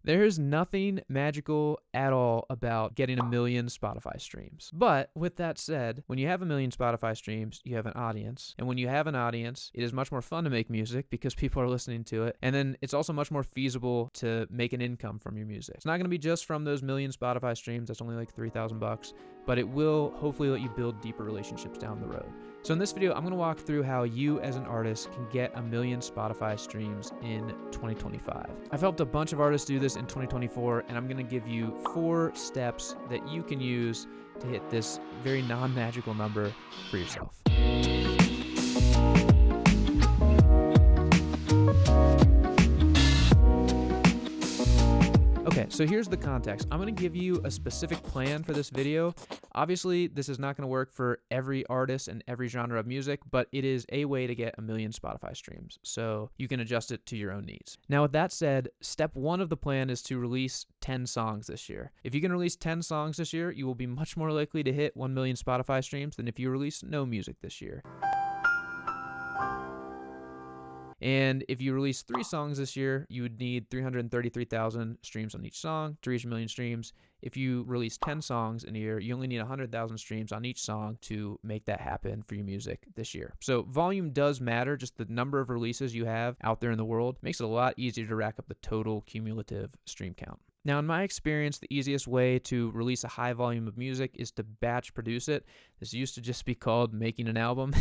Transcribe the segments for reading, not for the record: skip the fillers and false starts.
There's nothing magical at all about getting 1 million Spotify streams. But with that said, when you have 1 million Spotify streams, you have an audience. And when you have an audience, it is much more fun to make music because people are listening to it. And then it's also much more feasible to make an income from your music. It's not going to be just from those 1 million Spotify streams. That's only like $3,000, but it will hopefully let you build deeper relationships down the road. So in this video, I'm going to walk through how you as an artist can get 1 million Spotify streams in 2025. I've helped a bunch of artists do this in 2024, and I'm going to give you 4 steps that you can use to hit this very non-magical number for yourself. Okay, so here's the context. I'm going to give you a specific plan for this video. Obviously, this is not going to work for every artist and every genre of music, but it is a way to get 1 million Spotify streams, so you can adjust it to your own needs. Now, with that said, step 1 of the plan is to release 10 songs this year. If you can release 10 songs this year, you will be much more likely to hit 1 million Spotify streams than if you release no music this year. And if you release 3 songs this year, you would need 333,000 streams on each song to reach 1 million streams. If you release 10 songs in a year, you only need 100,000 streams on each song to make that happen for your music this year. So volume does matter. Just the number of releases you have out there in the world makes it a lot easier to rack up the total cumulative stream count. Now, in my experience, the easiest way to release a high volume of music is to batch produce it. This used to just be called making an album,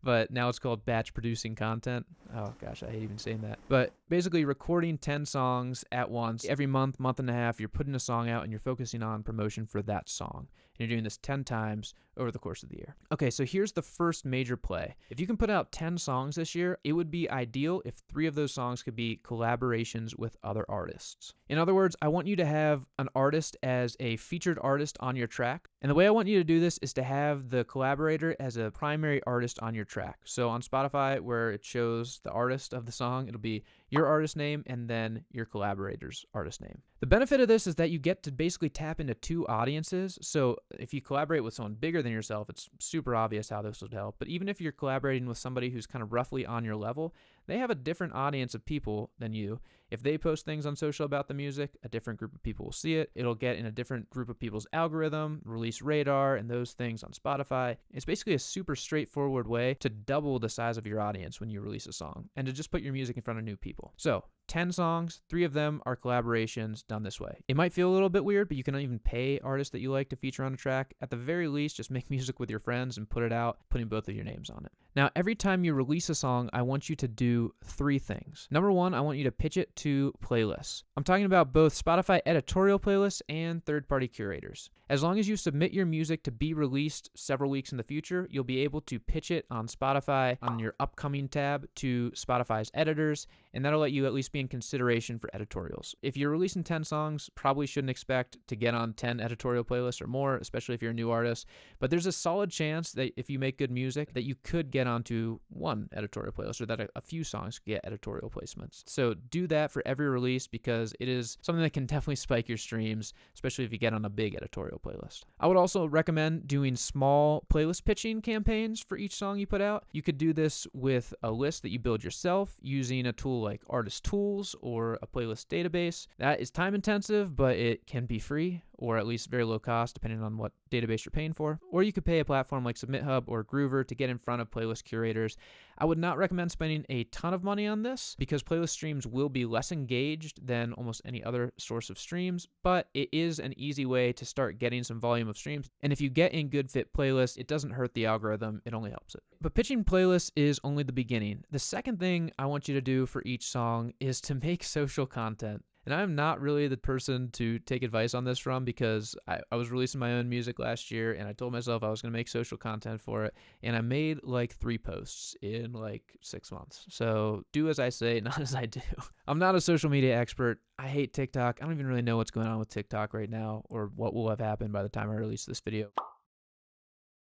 but now it's called batch producing content. Oh gosh, I hate even saying that. But basically recording 10 songs at once. Every month, month and a half, you're putting a song out and you're focusing on promotion for that song. And you're doing this 10 times over the course of the year. Okay, so here's the first major play. If you can put out 10 songs this year, it would be ideal if 3 of those songs could be collaborations with other artists. In other words, I want you to have an artist as a featured artist on your track. And the way I want you to do this is to have the collaborator as a primary artist on your track. So on Spotify, where it shows the artist of the song, it'll be your artist name and then your collaborator's artist name. The benefit of this is that you get to basically tap into 2 audiences. So if you collaborate with someone bigger than yourself, it's super obvious how this would help. But even if you're collaborating with somebody who's kind of roughly on your level, they have a different audience of people than you. If they post things on social about the music, a different group of people will see it. It'll get in a different group of people's algorithm, release radar, and those things on Spotify. It's basically a super straightforward way to double the size of your audience when you release a song and to just put your music in front of new people. So 10 songs, 3 of them are collaborations done this way. It might feel a little bit weird, but you can even pay artists that you like to feature on a track. At the very least, just make music with your friends and put it out, putting both of your names on it. Now, every time you release a song, I want you to do 3 things. Number 1, I want you to pitch it to playlists. I'm talking about both Spotify editorial playlists and third-party curators. As long as you submit your music to be released several weeks in the future, you'll be able to pitch it on Spotify on your upcoming tab to Spotify's editors, and that'll let you at least be in consideration for editorials. If you're releasing 10 songs, probably shouldn't expect to get on 10 editorial playlists or more, especially if you're a new artist, but there's a solid chance that if you make good music, that you could get onto 1 editorial playlist, or that a few songs get editorial placements. So do that for every release because it is something that can definitely spike your streams, especially if you get on a big editorial playlist. I would also recommend doing small playlist pitching campaigns for each song you put out. You could do this with a list that you build yourself using a tool like Artist Tools or a playlist database. That is time intensive, but it can be free, or at least very low cost, depending on what database you're paying for. Or you could pay a platform like SubmitHub or Groover to get in front of playlist curators. I would not recommend spending a ton of money on this because playlist streams will be less engaged than almost any other source of streams, but it is an easy way to start getting some volume of streams. And if you get in good fit playlists, it doesn't hurt the algorithm, it only helps it. But pitching playlists is only the beginning. The second thing I want you to do for each song is to make social content. And I'm not really the person to take advice on this from because I was releasing my own music last year and I told myself I was going to make social content for it. And I made like 3 posts in like 6 months. So do as I say, not as I do. I'm not a social media expert. I hate TikTok. I don't even really know what's going on with TikTok right now or what will have happened by the time I release this video.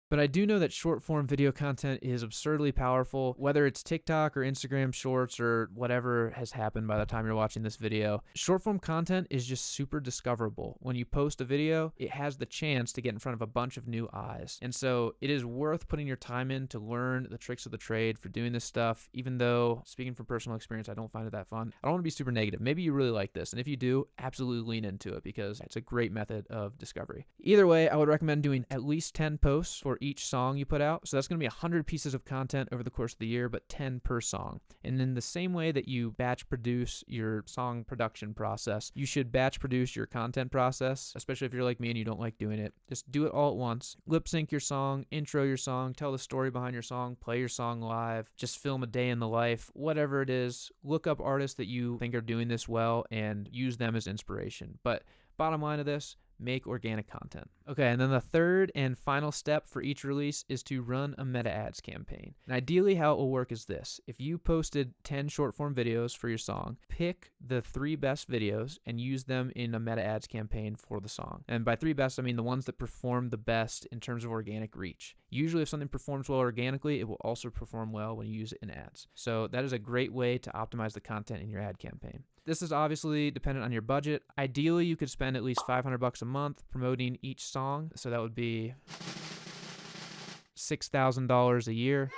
But I do know that short form video content is absurdly powerful, whether it's TikTok or Instagram Shorts or whatever has happened by the time you're watching this video. Short form content is just super discoverable. When you post a video, it has the chance to get in front of a bunch of new eyes. And so it is worth putting your time in to learn the tricks of the trade for doing this stuff, even though, speaking from personal experience, I don't find it that fun. I don't want to be super negative. Maybe you really like this. And if you do, absolutely lean into it because it's a great method of discovery. Either way, I would recommend doing at least 10 posts for each song you put out. So that's going to be 100 pieces of content over the course of the year, but 10 per song. And in the same way that you batch produce your song production process, you should batch produce your content process, especially if you're like me and you don't like doing it. Just do it all at once. Lip sync your song, intro your song, tell the story behind your song, play your song live, just film a day in the life, whatever it is. Look up artists that you think are doing this well and use them as inspiration. But bottom line of this, make organic content. Okay, and then the third and final step for each release is to run a meta ads campaign. And ideally how it will work is this. If you posted 10 short form videos for your song, pick the 3 best videos and use them in a meta ads campaign for the song. And by 3 best, I mean the ones that perform the best in terms of organic reach. Usually if something performs well organically, it will also perform well when you use it in ads. So that is a great way to optimize the content in your ad campaign. This is obviously dependent on your budget. Ideally, you could spend at least $500 a month promoting each song. So that would be $6,000 a year.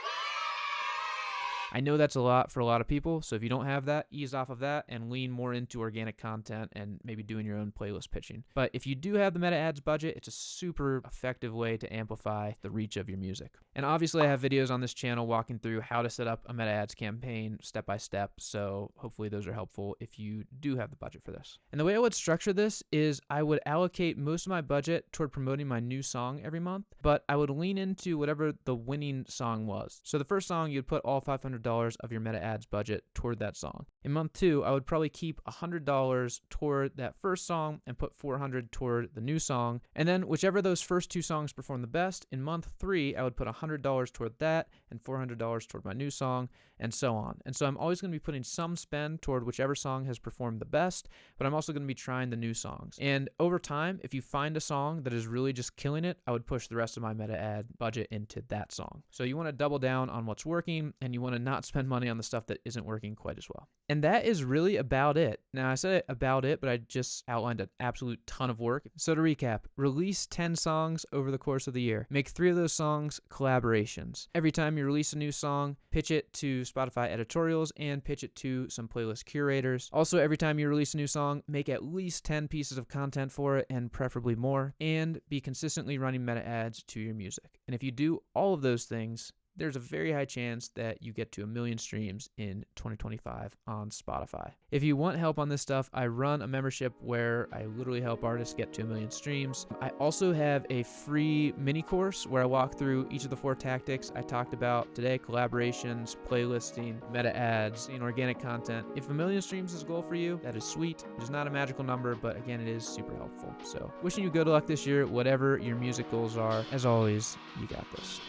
I know that's a lot for a lot of people, so if you don't have that, ease off of that and lean more into organic content and maybe doing your own playlist pitching. But if you do have the meta ads budget, it's a super effective way to amplify the reach of your music. And obviously I have videos on this channel walking through how to set up a meta ads campaign step by step, so hopefully those are helpful if you do have the budget for this. And the way I would structure this is I would allocate most of my budget toward promoting my new song every month, but I would lean into whatever the winning song was. So the first song, you'd put all $500 of your meta ads budget toward that song. In month 2, I would probably keep $100 toward that first song and put $400 toward the new song. And then whichever those first 2 songs perform the best, in month 3, I would put $100 toward that and $400 toward my new song, and so on. And so I'm always going to be putting some spend toward whichever song has performed the best, but I'm also going to be trying the new songs. And over time, if you find a song that is really just killing it, I would push the rest of my meta ad budget into that song. So you want to double down on what's working, and you want to not spend money on the stuff that isn't working quite as well. And that is really about it. Now, I said about it, but I just outlined an absolute ton of work. So to recap, release 10 songs over the course of the year. Make 3 of those songs collaborations. Every time you release a new song, pitch it to Spotify editorials and pitch it to some playlist curators. Also, every time you release a new song, make at least 10 pieces of content for it, and preferably more, and be consistently running meta ads to your music. And if you do all of those things, there's a very high chance that you get to 1 million streams in 2025 on Spotify. If you want help on this stuff, I run a membership where I literally help artists get to 1 million streams. I also have a free mini course where I walk through each of the 4 tactics I talked about today: collaborations, playlisting, meta ads, and organic content. If 1 million streams is a goal for you, that is sweet. It's not a magical number, but again, it is super helpful. So wishing you good luck this year, whatever your music goals are. As always, you got this.